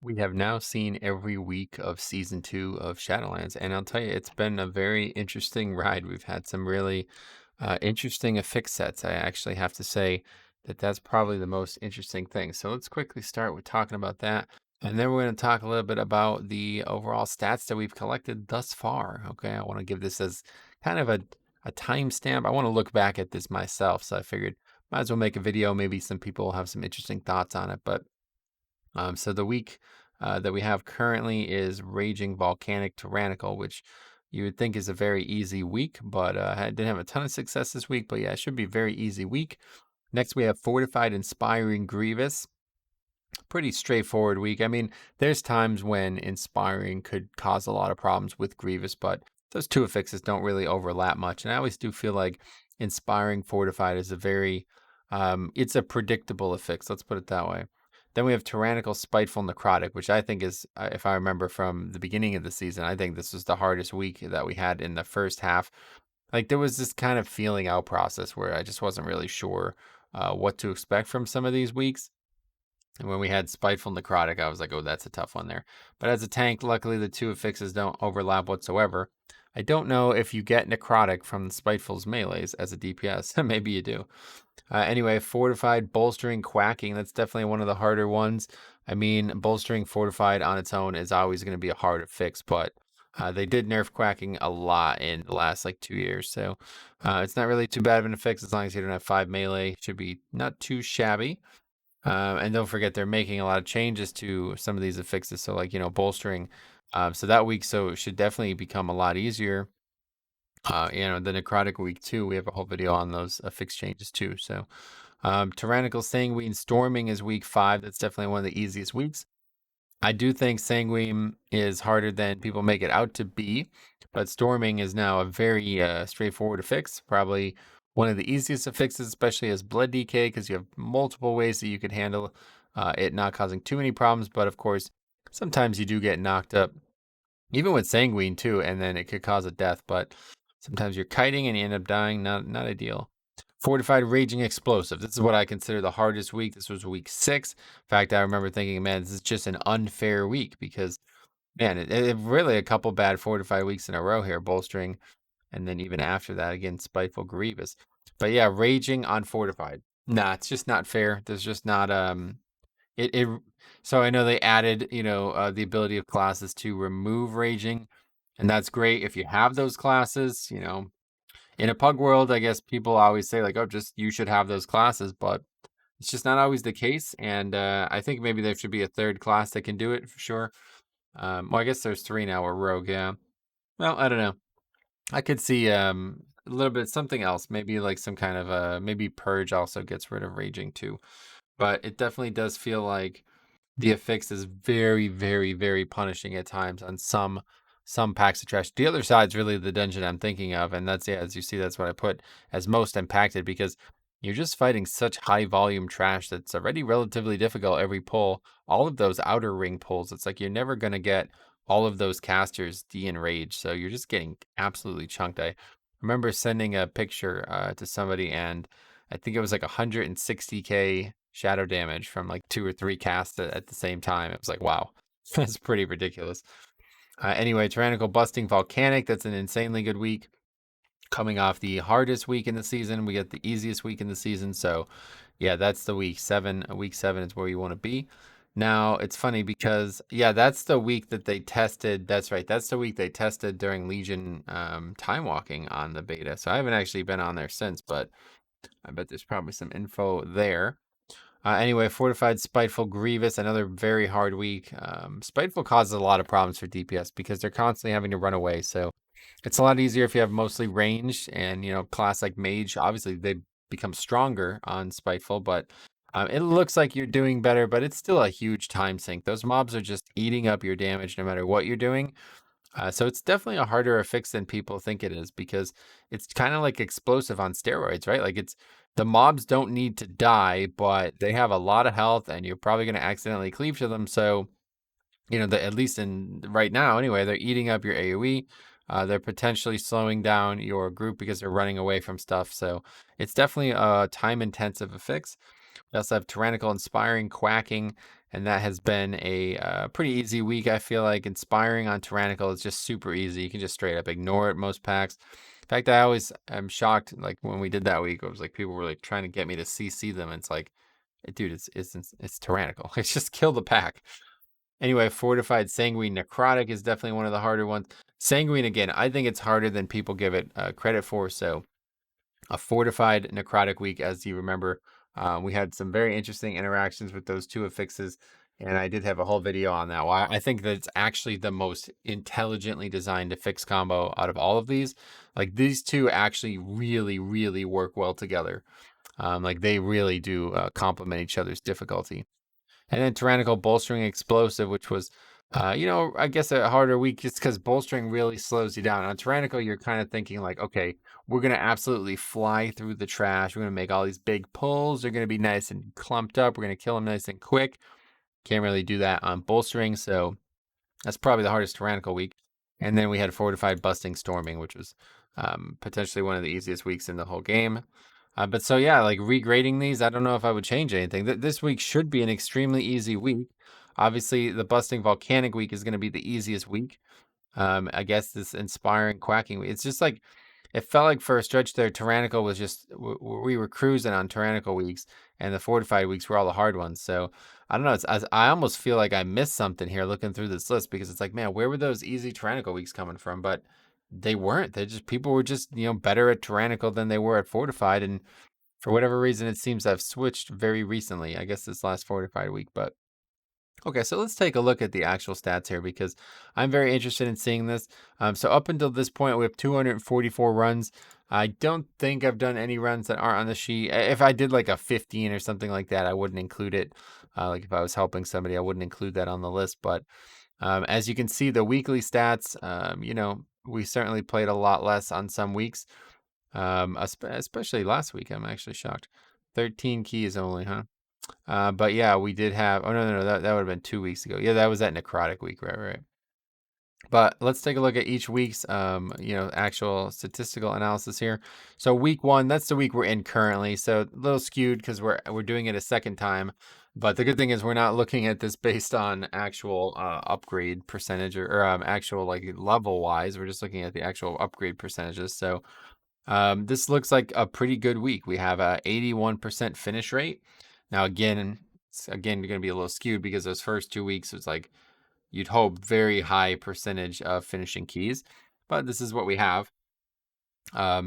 We have now seen every week of season 2 of Shadowlands, and I'll tell you, it's been a very interesting ride. We've had some really interesting affix sets. I actually have to say that that's probably the most interesting thing. So let's quickly start with talking about that. And then we're going to talk a little bit about the overall stats that we've collected thus far. Okay, I want to give this as kind of a timestamp. I want to look back at this myself. So I figured might as well make a video. Maybe some people will have some interesting thoughts on it. So the week that we have currently is Raging Volcanic Tyrannical, which you would think is a very easy week, but I didn't have a ton of success this week. But yeah, it should be a very easy week. Next, we have Fortified Inspiring Grievous. Pretty straightforward week. I mean, there's times when Inspiring could cause a lot of problems with Grievous, but those two affixes don't really overlap much. And I always do feel like Inspiring Fortified is a very, it's a predictable affix. Let's put it that way. Then we have Tyrannical, Spiteful, Necrotic, which I think is, if I remember from the beginning of the season, I think this was the hardest week that we had in the first half. Like there was this kind of feeling out process where I just wasn't really sure what to expect from some of these weeks. And when we had Spiteful Necrotic, I was like, oh, that's a tough one there. But as a tank, luckily the two affixes don't overlap whatsoever. I don't know if you get Necrotic from Spiteful's melees as a DPS. Maybe you do. Anyway, Fortified, Bolstering, Quacking, that's definitely one of the harder ones. I mean, Bolstering Fortified on its own is always going to be a hard fix, but they did nerf Quacking a lot in the last like 2 years. So it's not really too bad of an fix as long as you don't have 5 melee. Should be not too shabby. And don't forget, they're making a lot of changes to some of these affixes. So, like, bolstering. So that week, so it should definitely become a lot easier. The necrotic week too. We have a whole video on those affix changes too. So, tyrannical, sanguine, storming is week 5. That's definitely one of the easiest weeks. I do think sanguine is harder than people make it out to be, but storming is now a very straightforward affix. Probably one of the easiest affixes, especially as blood DK, because you have multiple ways that you could handle it not causing too many problems. But of course, sometimes you do get knocked up, even with sanguine too, and then it could cause a death. But sometimes you're kiting and you end up dying. Not ideal. Fortified Raging Explosive. This is what I consider the hardest week. This was week 6. In fact, I remember thinking, man, this is just an unfair week because, man, it really a couple bad Fortified weeks in a row here, bolstering, and then even after that, again, Spiteful Grievous. But yeah, Raging on Fortified. Nah, it's just not fair. There's just not it. So I know they added, the ability of classes to remove Raging, and that's great if you have those classes. In a pug world, I guess people always say like, "Oh, just you should have those classes," but it's just not always the case. And I think maybe there should be a third class that can do it for sure. Well, I guess there's 3 now. Or Rogue, yeah. Well, I don't know. I could see a little bit something else, maybe like some kind of maybe Purge also gets rid of Raging too. But it definitely does feel like the affix is very, very, very punishing at times on some packs of trash. The other side's really the dungeon I'm thinking of, and that's, yeah, as you see, that's what I put as most impacted because you're just fighting such high volume trash that's already relatively difficult every pull. All of those outer ring pulls, it's like you're never gonna get all of those casters de-enraged, so you're just getting absolutely chunked. I remember sending a picture to somebody, and I think it was like 160k shadow damage from like 2 or 3 casts at the same time. It was like, wow, that's pretty ridiculous. Anyway, Tyrannical, Busting, Volcanic, that's an insanely good week. Coming off the hardest week in the season, we get the easiest week in the season. So, yeah, that's the week 7. Week 7 is where you want to be. Now, it's funny because, yeah, that's the week that they tested. That's right. That's the week they tested during Legion time walking on the beta. So I haven't actually been on there since, but I bet there's probably some info there. Anyway, Fortified, Spiteful, Grievous, another very hard week. Spiteful causes a lot of problems for DPS because they're constantly having to run away. So it's a lot easier if you have mostly ranged and, class like Mage. Obviously, they become stronger on Spiteful, but it looks like you're doing better, but it's still a huge time sink. Those mobs are just eating up your damage no matter what you're doing. So it's definitely a harder fix than people think it is because it's kind of like explosive on steroids, right? Like the mobs don't need to die, but they have a lot of health and you're probably going to accidentally cleave to them. So, at least in right now, anyway, they're eating up your AoE. They're potentially slowing down your group because they're running away from stuff. So it's definitely a time intensive fix. We also have Tyrannical, Inspiring, Quacking. and that has been a pretty easy week. I feel like inspiring on Tyrannical is just super easy. You can just straight up ignore it most packs. In fact, I always am shocked. Like when we did that week, it was like people were like trying to get me to CC them. And it's like, dude, it's Tyrannical. It's just kill the pack. Anyway, Fortified Sanguine Necrotic is definitely one of the harder ones. Sanguine, again, I think it's harder than people give it credit for. So, a Fortified Necrotic week, as you remember, we had some very interesting interactions with those two affixes. And I did have a whole video on that. Why I think that it's actually the most intelligently designed affix combo out of all of these. Like these two actually really, really work well together. Like they really do complement each other's difficulty. And then Tyrannical Bolstering Explosive, which was, I guess a harder week just because bolstering really slows you down. On Tyrannical, you're kind of thinking like, okay, we're going to absolutely fly through the trash. We're going to make all these big pulls. They're going to be nice and clumped up. We're going to kill them nice and quick. Can't really do that on bolstering. So that's probably the hardest Tyrannical week. And then we had Fortified Busting Storming, which was potentially one of the easiest weeks in the whole game. But so yeah, like regrading these, I don't know if I would change anything. This week should be an extremely easy week. Obviously, the Busting Volcanic week is going to be the easiest week. I guess this Inspiring Quacking week. It's just like it felt like for a stretch there, Tyrannical was just we were cruising on Tyrannical weeks, and the Fortified weeks were all the hard ones. So I don't know. I almost feel like I missed something here looking through this list because it's like, man, where were those easy Tyrannical weeks coming from? But they weren't. They just people were just better at Tyrannical than they were at Fortified, and for whatever reason, it seems I've switched very recently. I guess this last Fortified week, but. Okay, so let's take a look at the actual stats here because I'm very interested in seeing this. So up until this point, we have 244 runs. I don't think I've done any runs that aren't on the sheet. If I did like a 15 or something like that, I wouldn't include it. Like if I was helping somebody, I wouldn't include that on the list. But as you can see, the weekly stats, we certainly played a lot less on some weeks, especially last week. I'm actually shocked. 13 keys only, huh? But yeah, we did have. Oh no, that would have been 2 weeks ago. Yeah, that was that necrotic week, right. But let's take a look at each week's, actual statistical analysis here. So week one, that's the week we're in currently. So a little skewed because we're doing it a second time. But the good thing is we're not looking at this based on actual upgrade percentage or actual like level wise. We're just looking at the actual upgrade percentages. So this looks like a pretty good week. We have a 81% finish rate. Now, again, you're going to be a little skewed because those first 2 weeks was like you'd hope very high percentage of finishing keys, but this is what we have.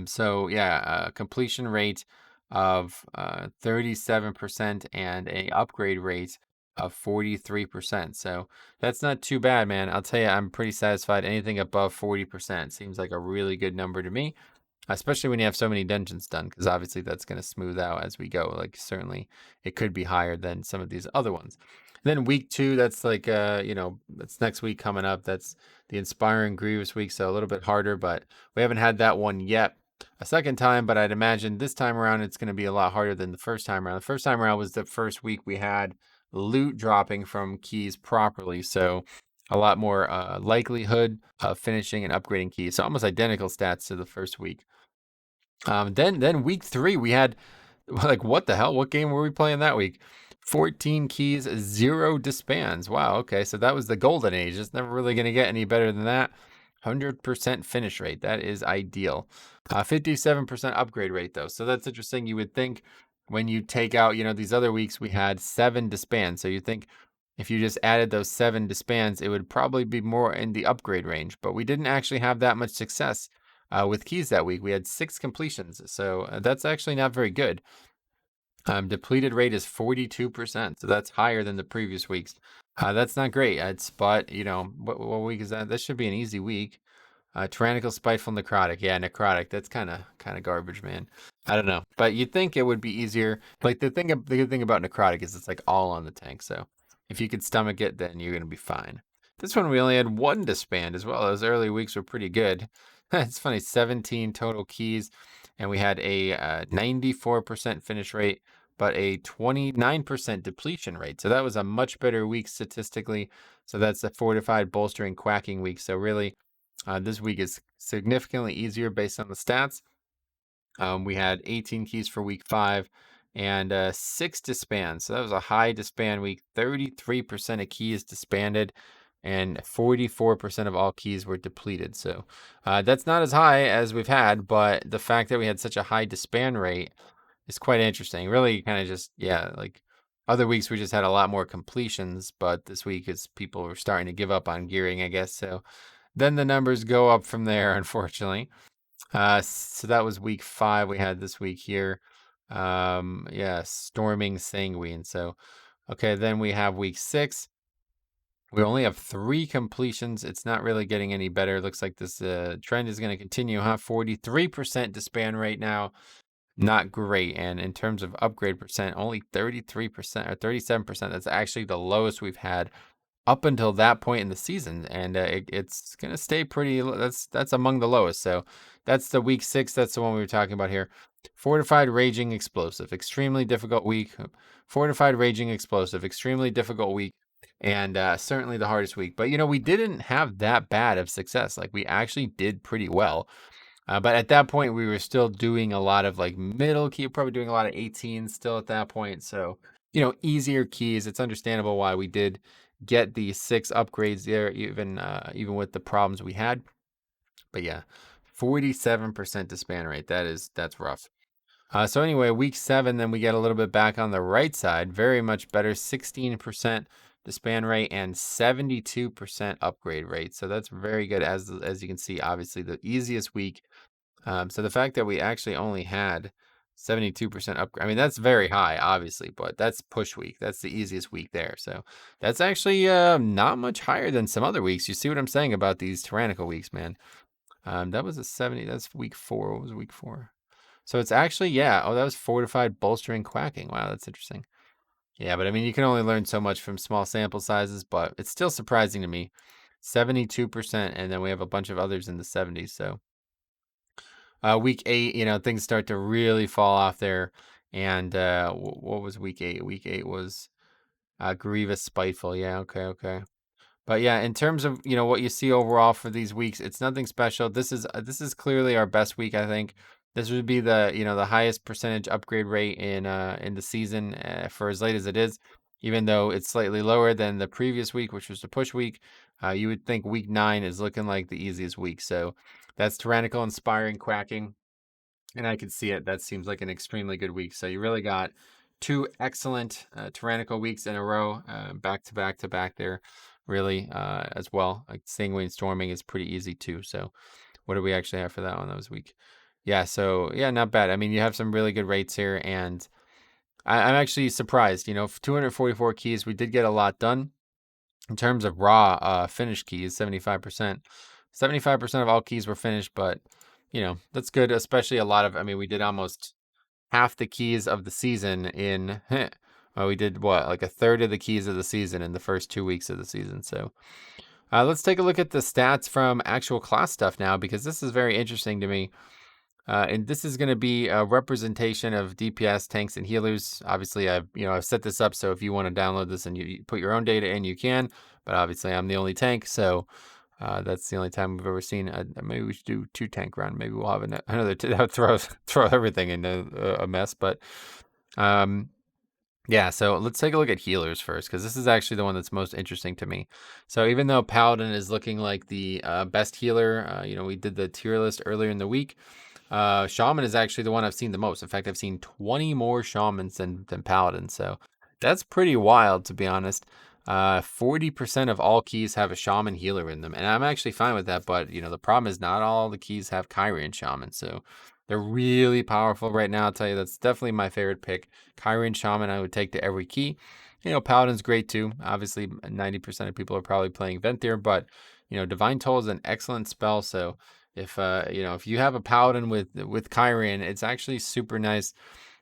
So yeah, completion rate of 37% and a upgrade rate of 43%. So that's not too bad, man. I'll tell you, I'm pretty satisfied. Anything above 40% seems like a really good number to me, especially when you have so many dungeons done, because obviously that's going to smooth out as we go. Like certainly it could be higher than some of these other ones. And then week two, that's like that's next week coming up. That's the Inspiring Grievous week, so a little bit harder, but we haven't had that one yet a second time, but I'd imagine this time around it's going to be a lot harder than the first time around. The first time around was the first week we had loot dropping from keys properly, so a lot more likelihood of finishing and upgrading keys. So almost identical stats to the first week. Then week three, we had like, what the hell? What game were we playing that week? 14 keys, 0 disbands. Wow, okay, so that was the golden age. It's never really going to get any better than that. 100% finish rate. That is ideal. 57% upgrade rate, though. So that's interesting. You would think when you take out, these other weeks, we had 7 disbands. So you think if you just added those 7 disbands, it would probably be more in the upgrade range. But we didn't actually have that much success with keys that week. We had 6 completions. So that's actually not very good. Depleted rate is 42%, so that's higher than the previous weeks. That's not great. But what week is that? This should be an easy week. Tyrannical, Spiteful, Necrotic. Yeah, Necrotic. That's kind of garbage, man. I don't know, but you'd think it would be easier. Like the good thing about Necrotic is it's like all on the tank. So if you could stomach it, then you're gonna be fine. This one we only had 1 disband as well. Those early weeks were pretty good. It's funny, 17 total keys, and we had a 94% finish rate, but a 29% depletion rate. So that was a much better week statistically. So that's the Fortified Bolstering Quacking week. So really, this week is significantly easier based on the stats. We had 18 keys for week 5 and 6 disbands. So that was a high disband week. 33% of keys disbanded, and 44% of all keys were depleted. So that's not as high as we've had, but the fact that we had such a high disband rate is quite interesting. Really, kind of just, yeah, like other weeks we just had a lot more completions, but this week is people were starting to give up on gearing, I guess. So then the numbers go up from there, unfortunately. So that was week 5. We had this week here. Yeah, Storming Sanguine. So, okay, then we have week 6. We only have 3 completions. It's not really getting any better. Looks like this trend is going to continue, huh? 43% disband rate now. Not great. And in terms of upgrade percent, only 33% or 37%. That's actually the lowest we've had up until that point in the season, and it's gonna stay pretty. That's among the lowest. So that's the week 6. That's the one we were talking about here. Fortified Raging Explosive, extremely difficult week. Fortified Raging Explosive, extremely difficult week, and certainly the hardest week. But we didn't have that bad of success. Like we actually did pretty well. But at that point, we were still doing a lot of like middle key, probably doing a lot of 18s still at that point. So, easier keys. It's understandable why we did get the 6 upgrades there, even with the problems we had. But yeah, 47% disband rate. That's rough. So anyway, week 7, then we get a little bit back on the right side. Very much better, 16% disband rate and 72% upgrade rate. So that's very good. As you can see, obviously the easiest week. So the fact that we actually only had 72% upgrade, I mean, that's very high, obviously, but that's push week. That's the easiest week there. So that's actually not much higher than some other weeks. You see what I'm saying about these tyrannical weeks, man? That was a 70. That's week 4. What was week 4? So it's actually, yeah. Oh, that was fortified bolstering quacking. Wow, that's interesting. Yeah, but I mean, you can only learn so much from small sample sizes, but it's still surprising to me. 72%, and then we have a bunch of others in the 70s. So week 8, things start to really fall off there. And what was week 8? Week 8 was Grievous Spiteful. Yeah, okay. But yeah, in terms of what you see overall for these weeks, it's nothing special. This is clearly our best week, I think. This would be the highest percentage upgrade rate in the season for as late as it is, even though it's slightly lower than the previous week, which was the push week. You would think week 9 is looking like the easiest week. So that's Tyrannical Inspiring Quacking, and I could see it. That seems like an extremely good week. So you really got 2 excellent Tyrannical weeks in a row, back to back to back there, really, as well. Like Sanguine Storming is pretty easy too. So what do we actually have for that one? That was week. Yeah, so yeah, not bad. I mean, you have some really good rates here, and I'm actually surprised. 244 keys, we did get a lot done. In terms of raw finished keys, 75%. 75% of all keys were finished, but that's good, especially I mean, we did almost half the keys of the season in well, we did what, like a third of the keys of the season in the first 2 weeks of the season. So let's take a look at the stats from actual class stuff now, because this is very interesting to me. And this is going to be a representation of DPS tanks and healers. Obviously, I've set this up so if you want to download this and you put your own data in, you can. But obviously, I'm the only tank, so that's the only time we've ever seen. Maybe we should do 2 tank run. Maybe we'll have another. That would throw everything into a mess. But yeah. So let's take a look at healers first, because this is actually the one that's most interesting to me. So even though Paladin is looking like the best healer, we did the tier list earlier in the week. Shaman is actually the one I've seen the most. In fact, I've seen 20 more Shamans than Paladins. So that's pretty wild, to be honest. 40% of all keys have a Shaman healer in them, and I'm actually fine with that. But the problem is not all the keys have Kyrian Shaman, so they're really powerful right now. I'll tell you, that's definitely my favorite pick. Kyrian Shaman I would take to every key. Paladin's great too. Obviously, 90% of people are probably playing Venthyr, but Divine Toll is an excellent spell. So if you have a Paladin with Kyrian, it's actually super nice.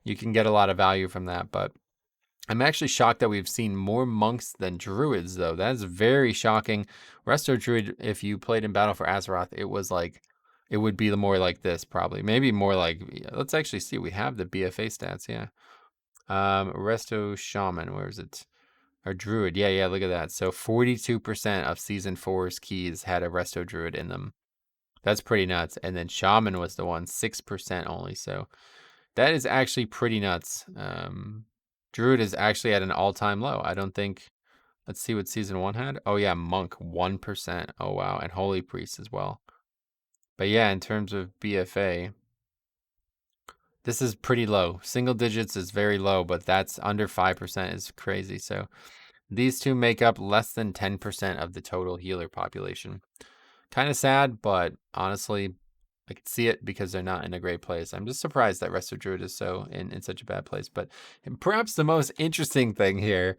You can get a lot of value from that. But I'm actually shocked that we've seen more monks than druids, though. That is very shocking. Resto Druid, if you played in Battle for Azeroth, it would be more like this, probably. Maybe more like, let's actually see. We have the BFA stats, yeah. Resto Shaman, where is it? Or Druid, yeah, look at that. So 42% of Season 4's keys had a Resto Druid in them. That's pretty nuts. And then Shaman was the one, 6% only. So That is actually pretty nuts. Druid is actually at an all-time low. I don't think. Let's see what season 1 had. Oh yeah, Monk 1%. Oh wow, and Holy Priest as well. But yeah, in terms of BFA, this is pretty low. Single digits is very low, but that's under 5% is crazy. So these two make up less than 10% of the total healer population. Kind of sad, but honestly, I could see it because they're not in a great place. I'm just surprised that Resto Druid is so in such a bad place. But perhaps the most interesting thing here,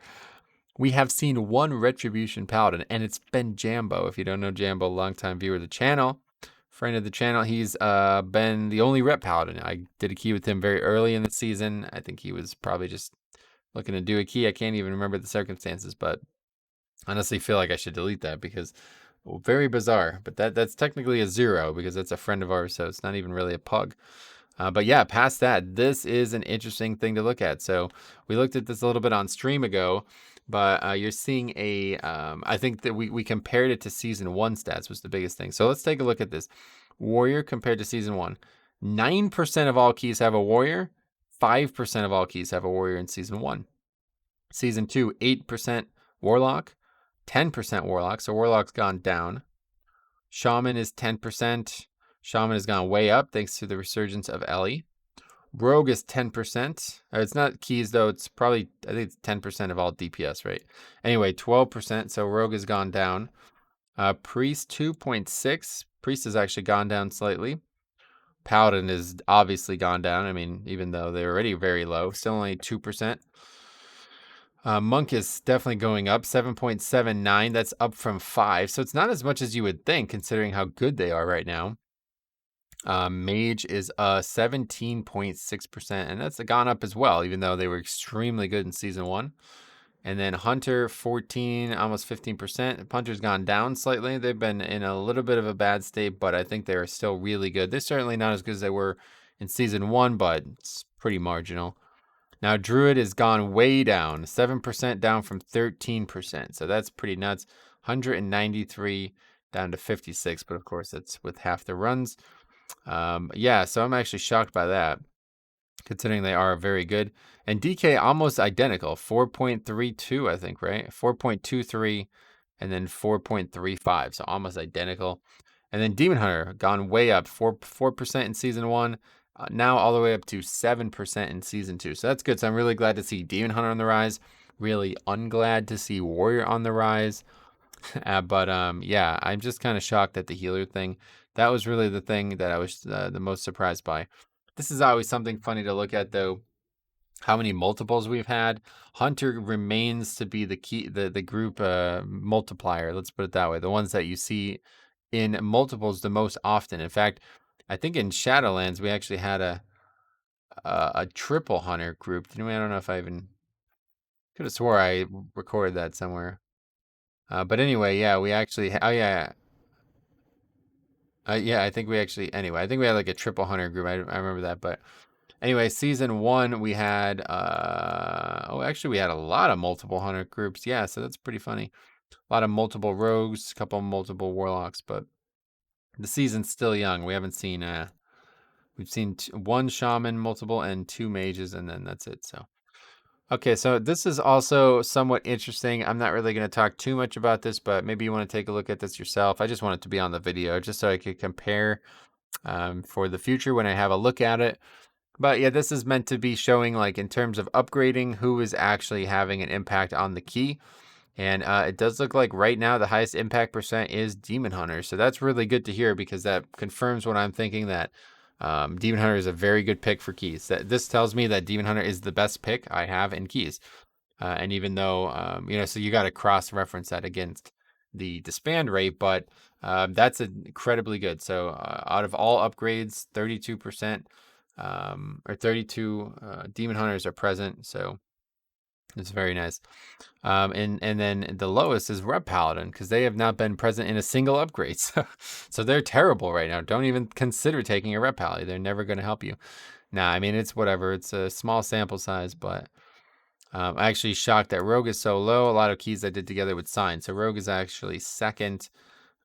we have seen one Retribution Paladin, and it's been Jambo. If you don't know Jambo, longtime viewer of the channel, friend of the channel, he's been the only Rep Paladin. I did a key with him very early in the season. I think he was probably just looking to do a key. I can't even remember the circumstances, but honestly feel like I should delete that because very bizarre. But that's technically a 0 because that's a friend of ours, so it's not even really a pug. But yeah, past that, this is an interesting thing to look at. So we looked at this a little bit on stream ago, but you're seeing I think that we compared it to season 1 stats was the biggest thing. So let's take a look at this. Warrior compared to season 1. 9% of all keys have a warrior. 5% of all keys have a warrior in season 1. Season 2, 8% warlock. 10% warlock. So warlock's gone down. Shaman is 10%. Shaman has gone way up thanks to the resurgence of Ellie. Rogue is 10%. It's not keys though. It's probably, I think it's 10% of all DPS, right? Anyway, 12%. So Rogue has gone down. Priest 2.6. Priest has actually gone down slightly. Paladin has obviously gone down. I mean, even though they're already very low, still only 2%. Monk is definitely going up, 7.79. That's up from 5. So it's not as much as you would think, considering how good they are right now. Mage is 17.6%, and that's gone up as well, even though they were extremely good in season 1. And then Hunter, 14, almost 15%. Hunter's gone down slightly. They've been in a little bit of a bad state, but I think they are still really good. They're certainly not as good as they were in season 1, but it's pretty marginal. Now, Druid has gone way down, 7% down from 13%. So that's pretty nuts. 193 down to 56, but of course, that's with half the runs. Yeah, so I'm actually shocked by that, considering they are very good. And DK almost identical, 4.32, I think, right? 4.23 and then 4.35, so almost identical. And then Demon Hunter gone way up, 4% in season 1. Now all the way up to 7% in season 2. So that's good. So I'm really glad to see Demon Hunter on the rise. Really unglad to see Warrior on the rise. But yeah, I'm just kind of shocked at the healer thing. That was really the thing that I was the most surprised by. This is always something funny to look at, though. How many multiples we've had. Hunter remains to be the key, the group multiplier. Let's put it that way. The ones that you see in multiples the most often. In fact, I think in Shadowlands we actually had a triple hunter group. I don't know if I even could have swore I recorded that somewhere. But anyway, yeah, we actually. Oh yeah, yeah. I think we actually. Anyway, I think we had like a triple hunter group. I remember that. But anyway, season 1 we had. Actually, we had a lot of multiple hunter groups. Yeah, so that's pretty funny. A lot of multiple rogues, a couple multiple warlocks, but the season's still young. We haven't seen. We've seen 1 shaman, multiple, and 2 mages, and then that's it. So. Okay, so this is also somewhat interesting. I'm not really going to talk too much about this, but maybe you want to take a look at this yourself. I just want it to be on the video just so I could compare for the future when I have a look at it. But yeah, this is meant to be showing, like, in terms of upgrading, who is actually having an impact on the key. And it does look like right now the highest impact percent is Demon Hunter. So that's really good to hear because that confirms what I'm thinking, that Demon Hunter is a very good pick for keys. This tells me that Demon Hunter is the best pick I have in keys. And even though, so you got to cross-reference that against the disband rate, but that's incredibly good. So out of all upgrades, 32% or 32 Demon Hunters are present. So it's very nice. And then the lowest is Rep Paladin because they have not been present in a single upgrade. So they're terrible right now. Don't even consider taking a Rep Paladin. They're never going to help you. Nah, I mean, it's whatever. It's a small sample size, but I'm actually shocked that Rogue is so low. A lot of keys I did together with Sign. So Rogue is actually second.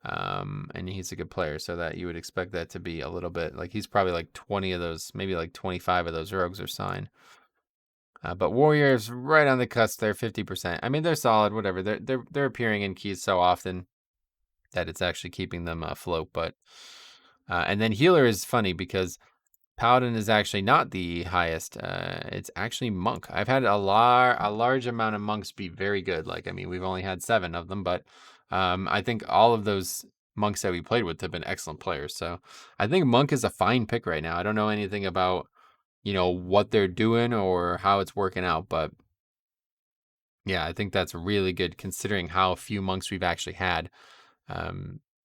And he's a good player, so that you would expect that to be a little bit like he's probably like 20 of those, maybe like 25 of those rogues are signed. But Warriors right on the cusp there, 50%. I mean, they're solid, whatever. They're appearing in keys so often that it's actually keeping them afloat. But and then healer is funny because Paladin is actually not the highest. It's actually Monk. I've had a large amount of monks be very good. Like, I mean, we've only had 7 of them, but I think all of those monks that we played with have been excellent players. So I think Monk is a fine pick right now. I don't know anything about, what they're doing or how it's working out, but yeah, I think that's really good considering how few monks we've actually had.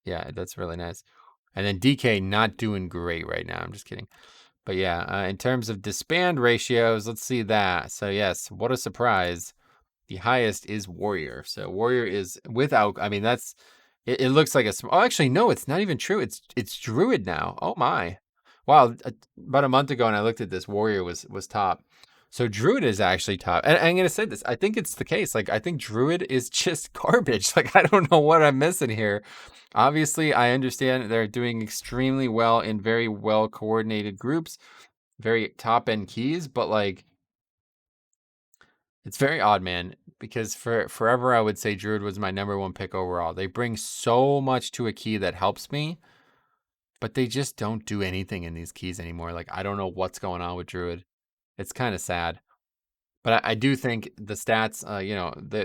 Yeah, that's really nice. And then DK not doing great right now. I'm just kidding. But yeah, in terms of disband ratios, let's see that. So yes, what a surprise. The highest is Warrior. So Warrior is without, I mean, it looks like oh, actually, no, it's not even true. It's Druid now. Oh my. Wow. About a month ago, and I looked at this, Warrior was top. So Druid is actually top. And I'm going to say this. I think it's the case. Like, I think Druid is just garbage. Like, I don't know what I'm missing here. Obviously, I understand they're doing extremely well in very well coordinated groups, very top end keys, but like, it's very odd, man, because for forever I would say Druid was my number 1 pick overall. They bring so much to a key that helps me, but they just don't do anything in these keys anymore. Like, I don't know what's going on with Druid. It's kind of sad. But I do think the stats,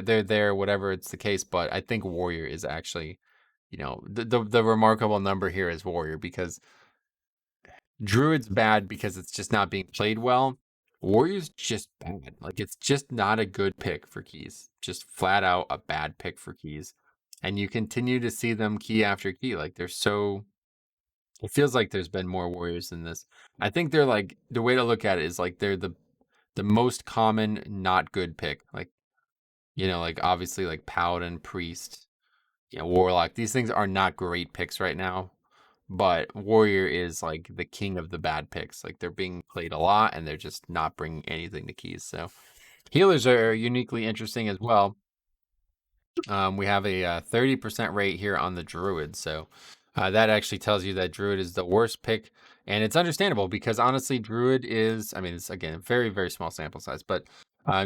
they're there, whatever it's the case. But I think Warrior is actually, the remarkable number here is Warrior because Druid's bad because it's just not being played well. Warrior's just bad. Like, it's just not a good pick for keys. Just flat out a bad pick for keys. And you continue to see them key after key. Like, it feels like there's been more Warriors than this. I think they're like, the way to look at it is like they're the most common not good pick. Like, like obviously like Paladin, Priest, Warlock. These things are not great picks right now. But Warrior is like the king of the bad picks. Like, they're being played a lot and they're just not bringing anything to keys. So healers are uniquely interesting as well. We have a 30% rate here on the Druid. So that actually tells you that Druid is the worst pick. And it's understandable because honestly, Druid is, I mean, it's again, a very, very small sample size, but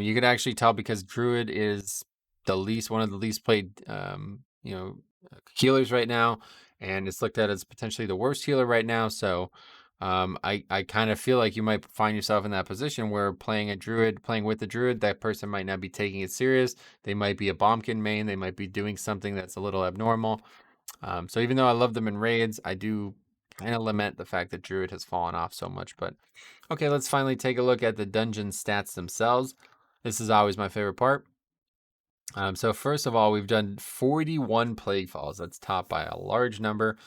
you could actually tell because Druid is one of the least played, healers right now. And it's looked at as potentially the worst healer right now. So I kind of feel like you might find yourself in that position where playing with a druid, that person might not be taking it serious. They might be a bombkin main. They might be doing something that's a little abnormal. So even though I love them in raids, I do kind of lament the fact that druid has fallen off so much. But okay, let's finally take a look at the dungeon stats themselves. This is always my favorite part. So first of all, we've done 41 plague falls. That's topped by a large number.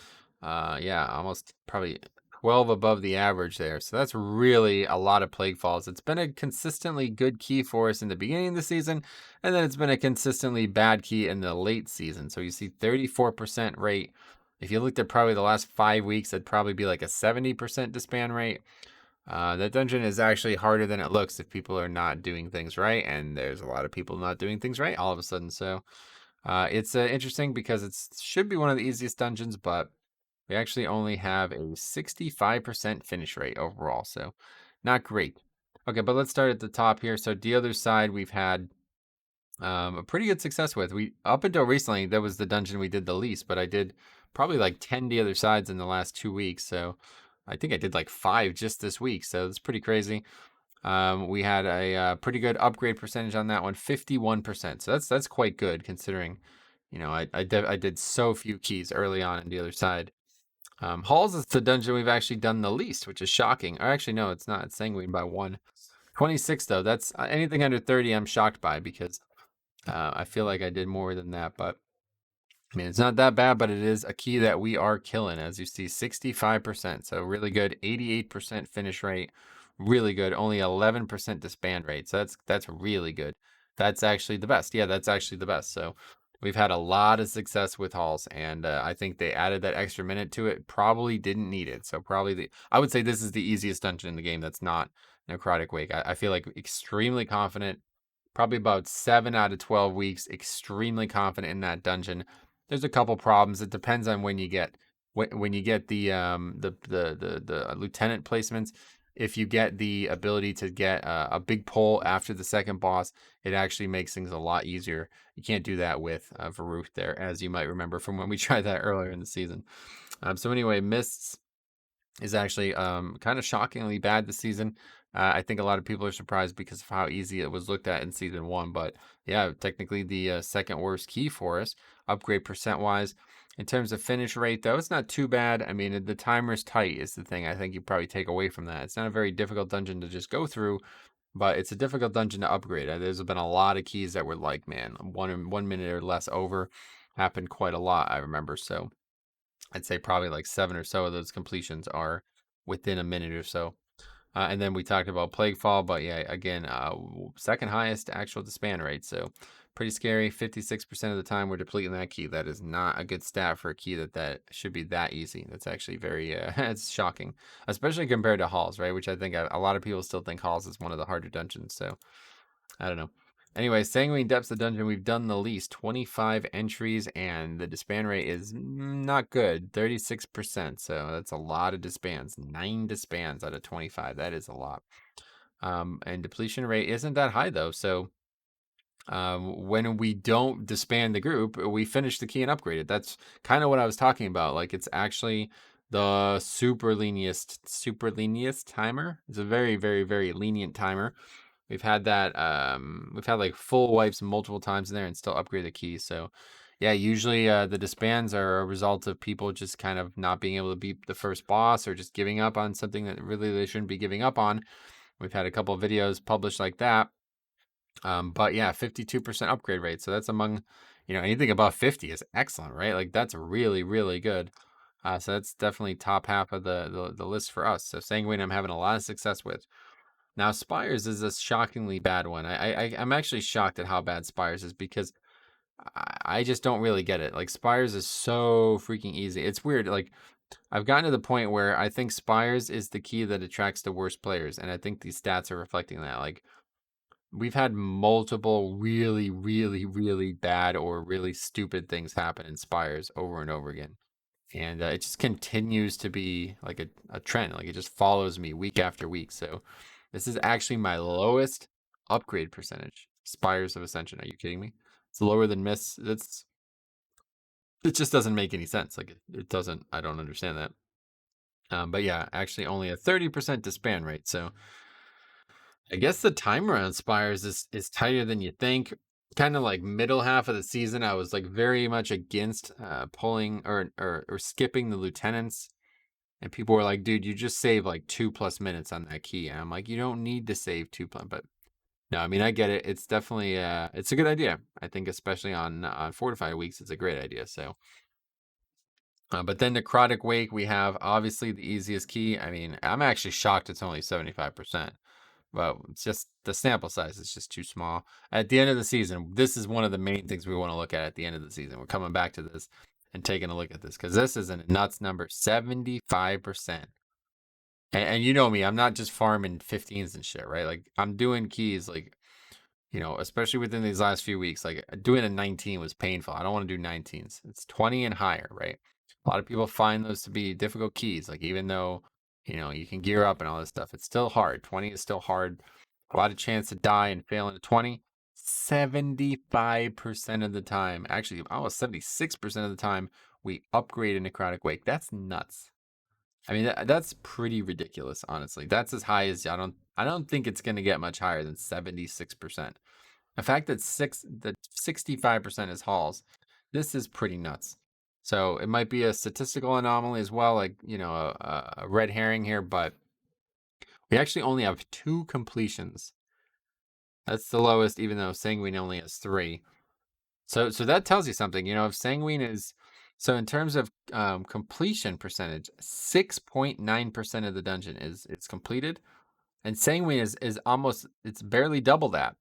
Yeah, almost probably 12 above the average there. So that's really a lot of plague falls. It's been a consistently good key for us in the beginning of the season, and then it's been a consistently bad key in the late season. So you see 34% rate. If you looked at probably the last 5 weeks, it'd probably be like a 70% disband rate. That dungeon is actually harder than it looks if people are not doing things right, and there's a lot of people not doing things right all of a sudden. So it's interesting because it should be one of the easiest dungeons, but we actually only have a 65% finish rate overall, so not great. Okay, but let's start at the top here. So the other side we've had a pretty good success with. We up until recently, that was the dungeon we did the least, but I did probably like 10 the other sides in the last 2 weeks. So I think I did like 5 just this week. So it's pretty crazy. We had a pretty good upgrade percentage on that one, 51%. So that's quite good considering, I did so few keys early on in the other side. Halls is the dungeon we've actually done the least, which is shocking. Or actually, no, it's not. It's sanguine by 1. 26 though. That's anything under 30. I'm shocked by because I feel like I did more than that, but I mean, it's not that bad, but it is a key that we are killing, as you see, 65%. So really good, 88% finish rate, really good. Only 11% disband rate. So that's really good. That's actually the best. Yeah, that's actually the best. So we've had a lot of success with halls, and I think they added that extra minute to it. Probably didn't need it. So probably I would say this is the easiest dungeon in the game that's not Necrotic Wake. I feel like extremely confident. Probably about 7 out of 12 weeks, extremely confident in that dungeon. there's a couple problems. It depends on when you get when you get the lieutenant placements. If you get the ability to get a big pull after the second boss, it actually makes things a lot easier. You can't do that with Varooth there, as you might remember from when we tried that earlier in the season. So anyway, mists is actually kind of shockingly bad this season. I think a lot of people are surprised because of how easy it was looked at in season one. But yeah, technically the second worst key for us, upgrade percent wise. In terms of finish rate, though, it's not too bad. I mean, the timer's tight is the thing I think you probably take away from that. It's not a very difficult dungeon to just go through, but it's a difficult dungeon to upgrade. There's been a lot of keys that were like, man, 1 minute or less over happened quite a lot, I remember. So I'd say probably like 7 or so of those completions are within a minute or so. And then we talked about Plague Fall, but yeah, again, second highest actual disband rate. So pretty scary. 56% of the time we're depleting that key. That is not a good stat for a key that should be that easy. That's actually very, it's shocking, especially compared to Halls, right? Which I think a lot of people still think Halls is one of the harder dungeons. So I don't know. Anyway, Sanguine Depths of Dungeon, we've done the least 25 entries, and the disband rate is not good, 36%. So that's a lot of disbands. 9 disbands out of 25. That is a lot. And depletion rate isn't that high, though. So when we don't disband the group, we finish the key and upgrade it. That's kind of what I was talking about. Like, it's actually the super lenient timer. It's a very, very, very lenient timer. We've had that. We've had like full wipes multiple times in there and still upgrade the keys. So, yeah, usually the disbands are a result of people just kind of not being able to beat the first boss or just giving up on something that really they shouldn't be giving up on. We've had a couple of videos published like that. But yeah, 52% upgrade rate. So that's among, anything above 50 is excellent, right? Like that's really, really good. So that's definitely top half of the list for us. So Sanguine, I'm having a lot of success with. Now, Spires is a shockingly bad one. I'm actually shocked at how bad Spires is because I just don't really get it. Like, Spires is so freaking easy. It's weird. Like, I've gotten to the point where I think Spires is the key that attracts the worst players. And I think these stats are reflecting that. Like, we've had multiple really, really, really bad or really stupid things happen in Spires over and over again. And it just continues to be like a trend. Like, it just follows me week after week. So, this is actually my lowest upgrade percentage. Spires of Ascension. Are you kidding me? It's lower than Miss. It just doesn't make any sense. Like it doesn't. I don't understand that. But yeah, actually only a 30% disband rate. So I guess the timer on Spires is tighter than you think. Kind of like middle half of the season, I was like very much against pulling or skipping the lieutenants. And people were like, dude, you just save like 2+ minutes on that key. And I'm like, you don't need to save but no, I mean, I get it. It's definitely, it's a good idea. I think especially on Fortified weeks, it's a great idea. So, but then Necrotic Wake, we have obviously the easiest key. I mean, I'm actually shocked it's only 75%. But it's just the sample size is just too small. At the end of the season, this is one of the main things we want to look at the end of the season. We're coming back to this and taking a look at this because this is a nuts number, 75%. And you know me, I'm not just farming 15s and shit, right? Like I'm doing keys, like especially within these last few weeks. Like doing a 19 was painful. I don't want to do 19s. It's 20 and higher, right? A lot of people find those to be difficult keys. Like even though you can gear up and all this stuff, it's still hard. 20 is still hard. A lot of chance to die and fail into 20. 75% of the time, actually almost 76% of the time, we upgrade a Necrotic Wake. That's nuts. I mean, that's pretty ridiculous, honestly. That's as high as I don't think it's going to get much higher than 76%. The fact that 65% is Halls, this is pretty nuts. So it might be a statistical anomaly as well, like, a red herring here, but we actually only have 2 completions. That's the lowest, even though Sanguine only has 3. So that tells you something, if Sanguine is, so in terms of completion percentage, 6.9% of the dungeon is completed, and Sanguine is almost, it's barely double that.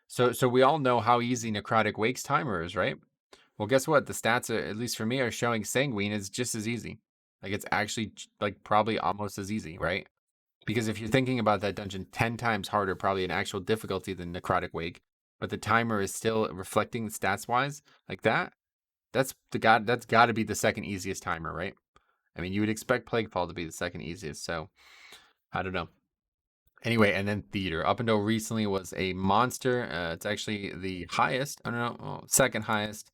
So we all know how easy Necrotic Wake's timer is, right? Well, guess what? The stats, at least for me, are showing Sanguine is just as easy. Like it's actually like probably almost as easy, right? Because if you're thinking about that dungeon 10 times harder, probably in actual difficulty than Necrotic Wake, but the timer is still reflecting stats wise like that. That's got to be the second easiest timer, right? I mean, you would expect Plaguefall to be the second easiest, so I don't know. Anyway, and then Theater. Up until recently was a monster. It's actually the highest, I don't know, second highest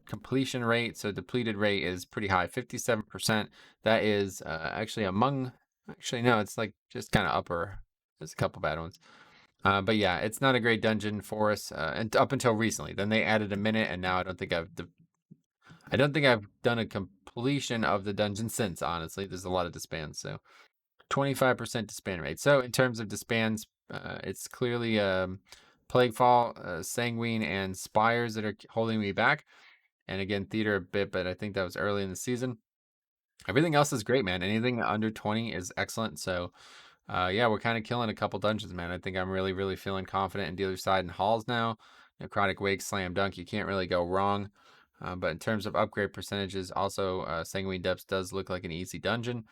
completion rate. So depleted rate is pretty high, 57%. That is actually actually, no, it's like just kind of upper. There's a couple bad ones. But yeah, it's not a great dungeon for us, and up until recently. Then they added a minute, and now I don't think I've done a completion of the dungeon since. Honestly, there's a lot of disbands, so 25% disband rate. So in terms of disbands, it's clearly Plaguefall, Sanguine, and Spires that are holding me back. And again, Theater a bit, but I think that was early in the season. Everything else is great, man. Anything under 20 is excellent. So yeah, we're kind of killing a couple dungeons, man. I think I'm really, really feeling confident in Dealer's Side and Halls now. Necrotic Wake, Slam Dunk, you can't really go wrong. But in terms of upgrade percentages, also Sanguine Depths does look like an easy dungeon.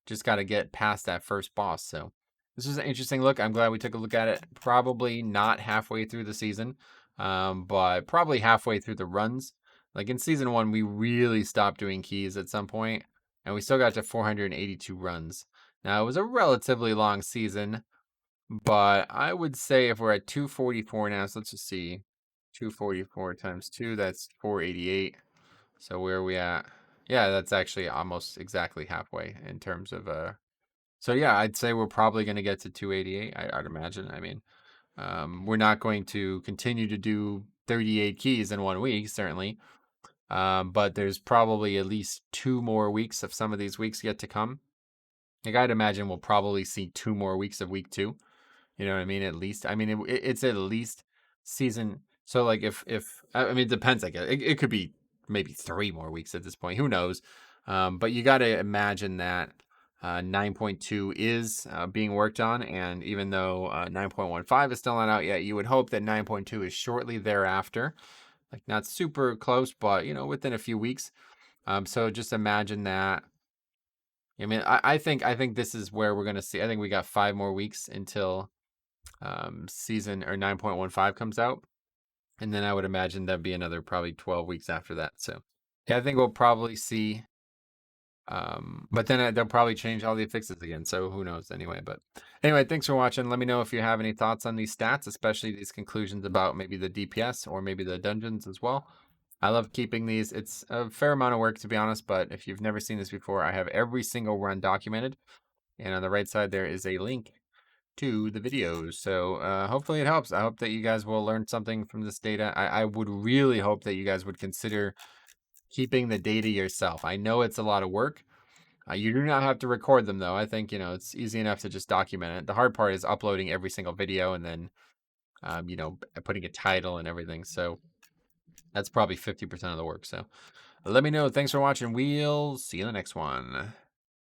Just got to get past that first boss. So this is an interesting look. I'm glad we took a look at it. Probably not halfway through the season, but probably halfway through the runs. Like in season 1, we really stopped doing keys at some point, and we still got to 482 runs. Now, it was a relatively long season, but I would say if we're at 244 now, so let's just see. 244 times 2, that's 488. So where are we at? Yeah, that's actually almost exactly halfway in terms of so yeah, I'd say we're probably going to get to 288, I'd imagine. I mean, we're not going to continue to do 38 keys in 1 week, certainly. But there's probably at least 2 more weeks of some of these weeks yet to come. Like, I'd imagine we'll probably see 2 more weeks of week 2. You know what I mean? At least, I mean, it's at least season. So like, if I mean, it depends. I guess it could be maybe 3 more weeks at this point. Who knows? But you got to imagine that 9.2 is being worked on, and even though 9.15 is still not out yet, you would hope that 9.2 is shortly thereafter. Like, not super close, but within a few weeks. So just imagine that. I mean, I think this is where we're gonna see. I think we got 5 more weeks until season or 9.15 comes out, and then I would imagine that'd be another probably 12 weeks after that. So yeah, I think we'll probably see. But then they'll probably change all the fixes again. So who knows? But anyway, thanks for watching. Let me know if you have any thoughts on these stats, especially these conclusions about maybe the DPS or maybe the dungeons as well. I love keeping these. It's a fair amount of work, to be honest, but if you've never seen this before, I have every single run documented. And on the right side, there is a link to the videos. So hopefully it helps. I hope that you guys will learn something from this data. I would really hope that you guys would consider keeping the data yourself. I know it's a lot of work. You do not have to record them, though. I think, it's easy enough to just document it. The hard part is uploading every single video and then, putting a title and everything. So that's probably 50% of the work. So let me know. Thanks for watching. We'll see you in the next one.